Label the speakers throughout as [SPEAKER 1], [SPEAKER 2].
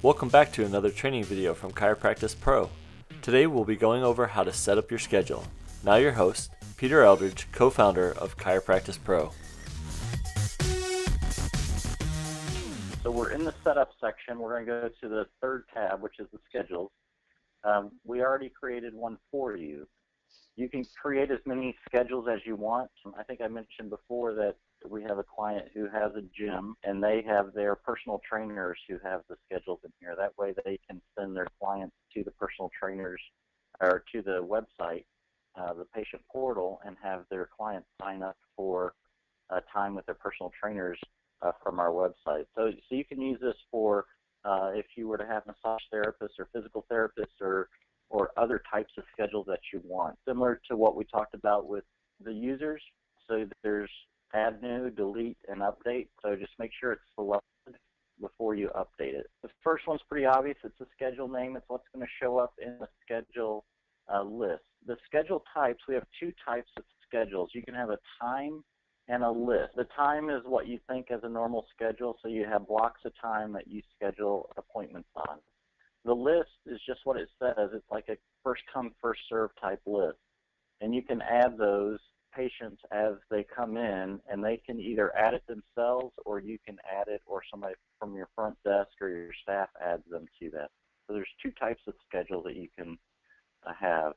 [SPEAKER 1] Welcome back to another training video from ChiroPractice Pro. Today we'll be going over how to set up your schedule. Now your host, Peter Eldridge, co-founder of ChiroPractice Pro.
[SPEAKER 2] So we're in the setup section. We're going to go to the third tab, which is the schedules. We already created one for you. You can create as many schedules as you want. I think I mentioned before that we have a client who has a gym, and they have their personal trainers who have the schedules in here. That way they can send their clients to the personal trainers or to the website, the patient portal, and have their clients sign up for time with their personal trainers from our website. So you can use this for if you were to have massage therapists or physical therapists or other types of schedules that you want. Similar to what we talked about with the users. So there's add new, delete, and update. So just make sure it's selected before you update it. The first one's pretty obvious. It's a schedule name. It's what's going to show up in the schedule list. The schedule types, we have two types of schedules. You can have a time and a list. The time is what you think as a normal schedule, so you have blocks of time that you schedule appointments on. The list is just what it says. It's like a first come, first serve type list. And you can add those patients as they come in, and they can either add it themselves or you can add it, or somebody from your front desk or your staff adds them to that. So there's two types of schedule that you can have.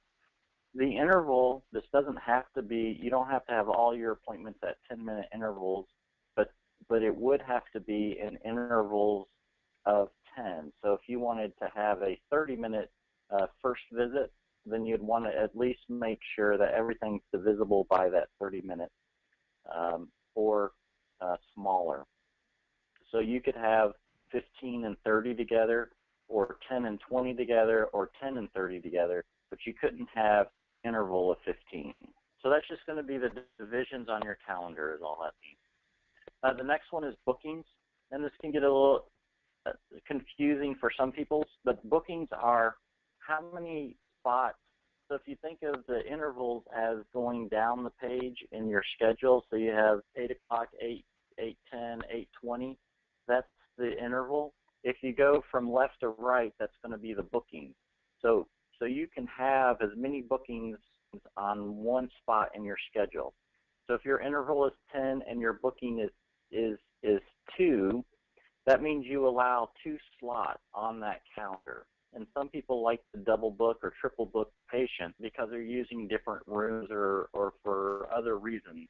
[SPEAKER 2] The interval, this doesn't have to be, you don't have to have all your appointments at 10-minute intervals, but it would have to be in intervals of 10. So if you wanted to have a 30-minute first visit, then you'd want to at least make sure that everything's divisible by that 30 minutes or smaller. So you could have 15 and 30 together, or 10 and 20 together, or 10 and 30 together, but you couldn't have interval of 15. So that's just going to be the divisions on your calendar is all that means. The next one is bookings, and this can get a little confusing for some people, but bookings are how many spots. So if you think of the intervals as going down the page in your schedule, so you have 8 o'clock, 8, 8:10, 8:20, that's the interval. If you go from left to right, that's going to be the booking. So you can have as many bookings on one spot in your schedule. So if your interval is 10 and your booking is 2, that means you allow 2 slots on that calendar. And some people like to double book or triple book patients because they're using different rooms or for other reasons.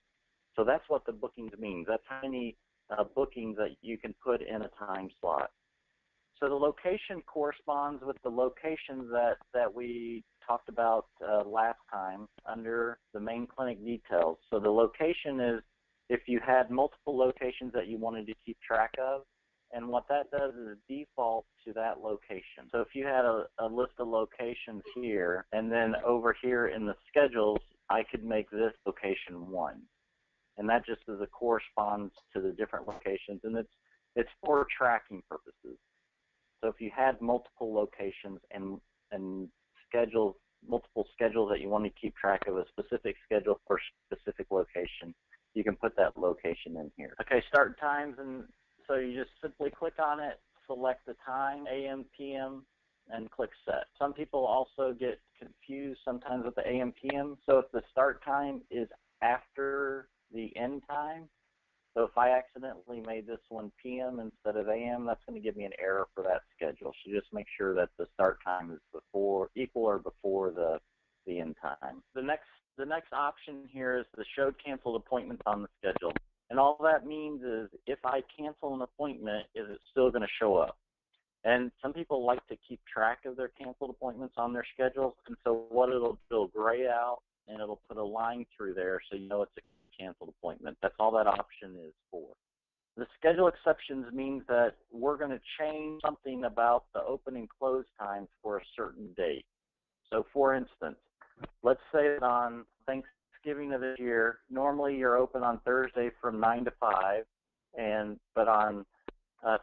[SPEAKER 2] So that's what the bookings means. That's how many bookings that you can put in a time slot. So the location corresponds with the locations that we talked about last time under the main clinic details. So the location is if you had multiple locations that you wanted to keep track of, and what that does is default to that location. So if you had a list of locations here, and then over here in the schedules, I could make this location 1. And that just as it corresponds to the different locations, and it's for tracking purposes. So if you had multiple locations and schedules, multiple schedules that you want to keep track of, a specific schedule for a specific location, you can put that location in here. Okay, start times, and so you just simply click on it, select the time, AM, PM, and click set. Some people also get confused sometimes with the AM, PM. So if the start time is after the end time, so if I accidentally made this one PM instead of AM, that's going to give me an error for that schedule. So just make sure that the start time is equal or before the end time. The next option here is the show canceled appointments on the schedule. And all that means is if I cancel an appointment, is it still going to show up? And some people like to keep track of their canceled appointments on their schedules. And so what it'll gray out, and it'll put a line through there so you know it's a canceled appointment. That's all that option is for. The schedule exceptions means that we're going to change something about the open and close times for a certain date. So for instance, let's say that on Thanksgiving of this year, normally you're open on Thursday from 9 to 5, but on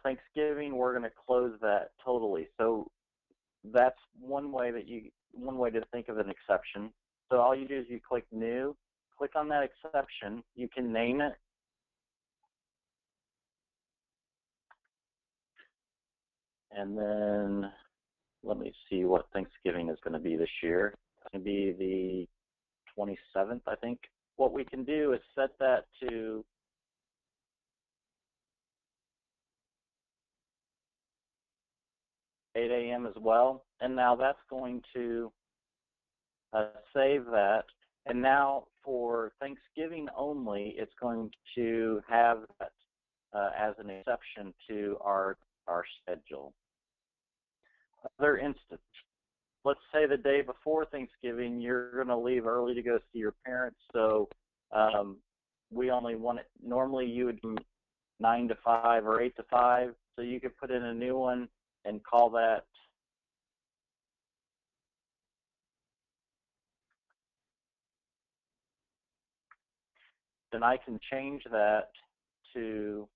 [SPEAKER 2] Thanksgiving we're going to close that totally. So that's one way to think of an exception. So all you do is you click New, click on that exception. You can name it. And then let me see what Thanksgiving is going to be this year. It's going to be the 27th, I think. What we can do is set that to (8 a.m. as well. And now that's going to save that. And now for Thanksgiving only, it's going to have that as an exception to our schedule. Another instance, let's say the day before Thanksgiving, you're going to leave early to go see your parents, so we only want it, normally you would do 9 to 5 or 8 to 5, so you could put in a new one and call that then I can change that to,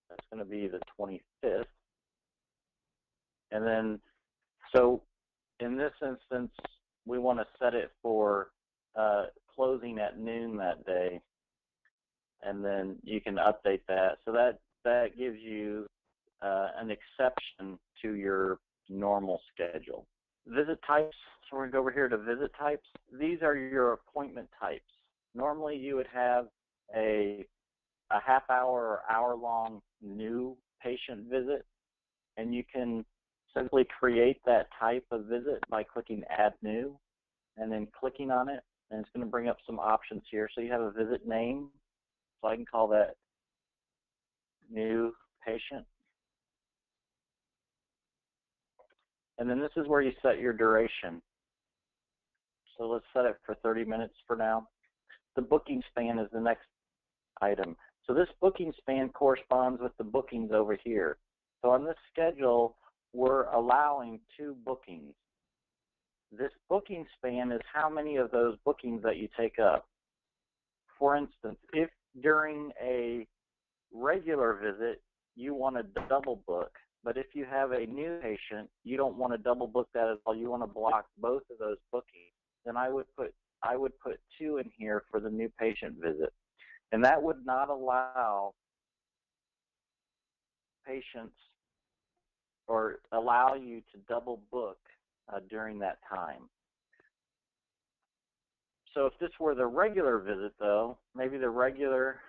[SPEAKER 2] that's going to be the 25th. And then, so in this instance, we want to set it for closing at noon that day. And then you can update that. So that gives you an exception to your normal schedule. Visit types, so we're going to go over here to visit types. These are your appointment types. Normally you would have a half-hour or hour-long new patient visit, and you can simply create that type of visit by clicking Add New and then clicking on it, and it's going to bring up some options here. So you have a visit name, so I can call that New Patient. And then this is where you set your duration. So let's set it for 30 minutes for now. The booking span is the next item. So this booking span corresponds with the bookings over here. So on this schedule, we're allowing 2 bookings. This booking span is how many of those bookings that you take up. For instance, if during a regular visit you want to double book, but if you have a new patient, you don't want to double book that at all, you want to block both of those bookings, then I would put 2 in here for the new patient visit. And that would not allow patients or allow you to double book during that time. So if this were the regular visit, though, maybe the regular,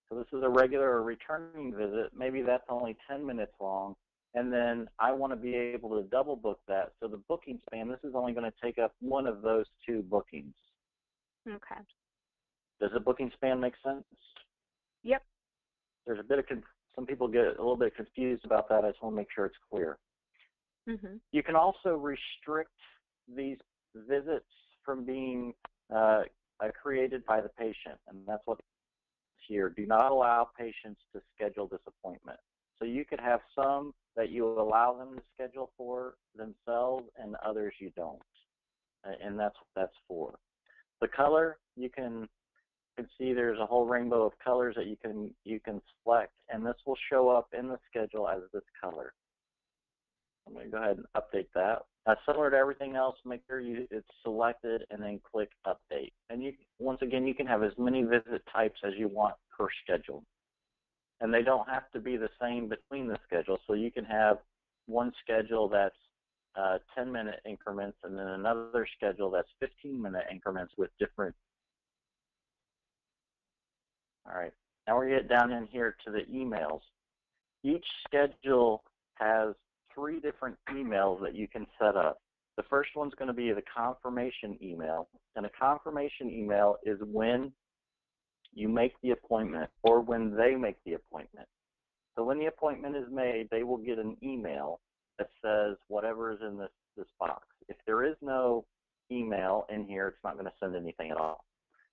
[SPEAKER 2] so this is a regular or returning visit, maybe that's only 10 minutes long, and then I want to be able to double book that. So the booking span, this is only going to take up one of those 2 bookings.
[SPEAKER 3] Okay.
[SPEAKER 2] Does the booking span make sense?
[SPEAKER 3] Yep.
[SPEAKER 2] There's a bit of, some people get a little bit confused about that. I just want to make sure it's clear.
[SPEAKER 3] Mm-hmm.
[SPEAKER 2] You can also restrict these visits from being created by the patient, and that's what's here. Do not allow patients to schedule this appointment. So you could have some that you allow them to schedule for themselves and others you don't. And that's what that's for. The color, you can see there's a whole rainbow of colors that you can select, and this will show up in the schedule as this color. I'm going to go ahead and update that. Similar to everything else, make sure it's selected and then click Update. And once again, you can have as many visit types as you want per schedule. And they don't have to be the same between the schedules. So you can have one schedule that's 10-minute increments and then another schedule that's 15-minute increments with different. All right, now we get down in here to the emails. Each schedule has 3 different emails that you can set up. The first one's going to be the confirmation email, and a confirmation email is when you make the appointment or when they make the appointment. So when the appointment is made, they will get an email that says whatever is in this box. If there is no email in here, it's not going to send anything at all.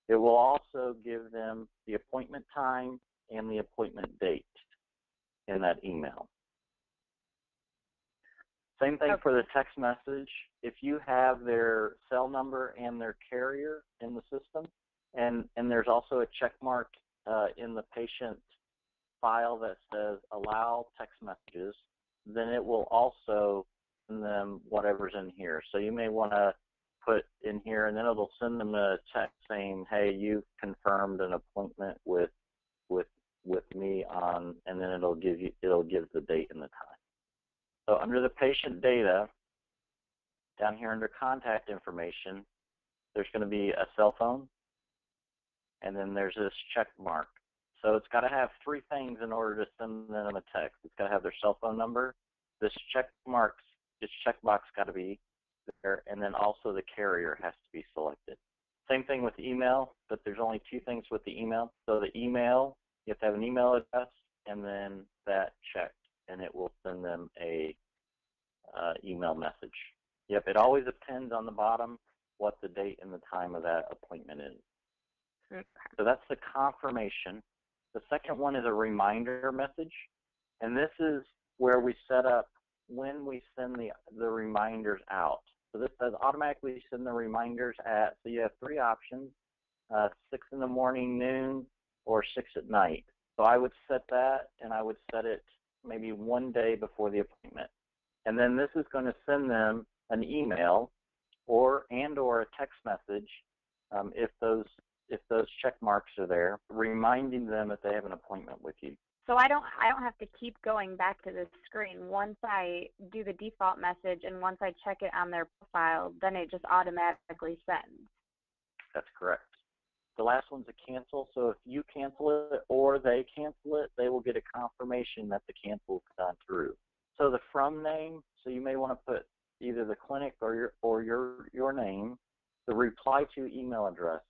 [SPEAKER 2] It will also give them the appointment time and the appointment date in that email. Same thing for the text message. If you have their cell number and their carrier in the system, and there's also a check mark in the patient file that says allow text messages, then it will also send them whatever's in here. So you may want to put in here, and then it'll send them a text saying, hey, you've confirmed an appointment with me on, and then it'll give the date and the time. So under the patient data, down here under contact information, there's going to be a cell phone, and then there's this check mark. So it's got to have three things in order to send them a text. It's got to have their cell phone number, this checkbox got to be there, and then also the carrier has to be selected. Same thing with email, but there's only two things with the email. So the email, you have to have an email address and then that checked, and it will send them a email message. Yep, it always depends on the bottom what the date and the time of that appointment is.
[SPEAKER 3] Okay.
[SPEAKER 2] So that's the confirmation. The second one is a reminder message, and this is where we set up when we send the reminders out. So this says automatically send the reminders at, so you have three options, 6 in the morning, noon, or 6 at night. So I would set that, and I would set it maybe one day before the appointment. And then this is going to send them an email or a text message if those check marks are there, reminding them that they have an appointment with you.
[SPEAKER 3] So I don't have to keep going back to this screen. Once I do the default message and once I check it on their profile, then it just automatically sends.
[SPEAKER 2] That's correct. The last one's a cancel. So if you cancel it or they cancel it, they will get a confirmation that the cancel's gone through. So the from name, so you may want to put either the clinic or your name, the reply to email address.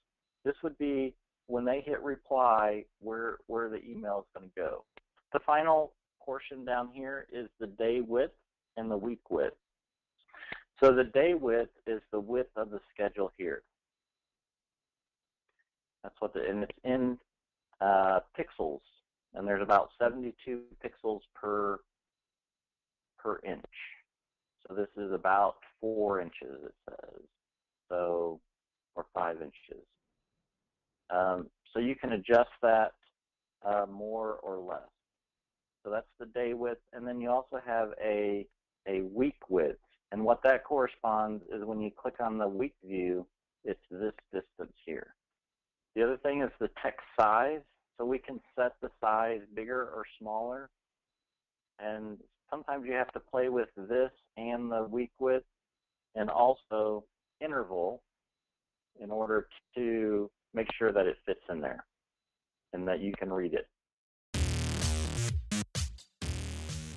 [SPEAKER 2] This would be when they hit reply where the email is going to go. The final portion down here is the day width and the week width. So the day width is the width of the schedule here. That's what and it's in pixels, and there's about 72 pixels per inch. So this is about 4 inches, it says, so, or 5 inches. So you can adjust that more or less. So that's the day width, and then you also have a week width, and what that corresponds is when you click on the week view, it's this distance here. The other thing is the text size, so we can set the size bigger or smaller, and sometimes you have to play with this and the week width and also interval in order to make sure that it fits in there and that you can read it.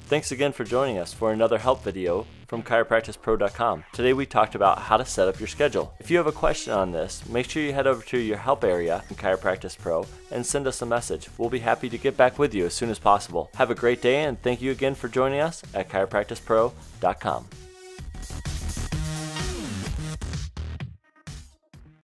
[SPEAKER 1] Thanks again for joining us for another help video from ChiroPracticePro.com. Today we talked about how to set up your schedule. If you have a question on this, make sure you head over to your help area in ChiroPractice Pro and send us a message. We'll be happy to get back with you as soon as possible. Have a great day, and thank you again for joining us at ChiroPracticePro.com.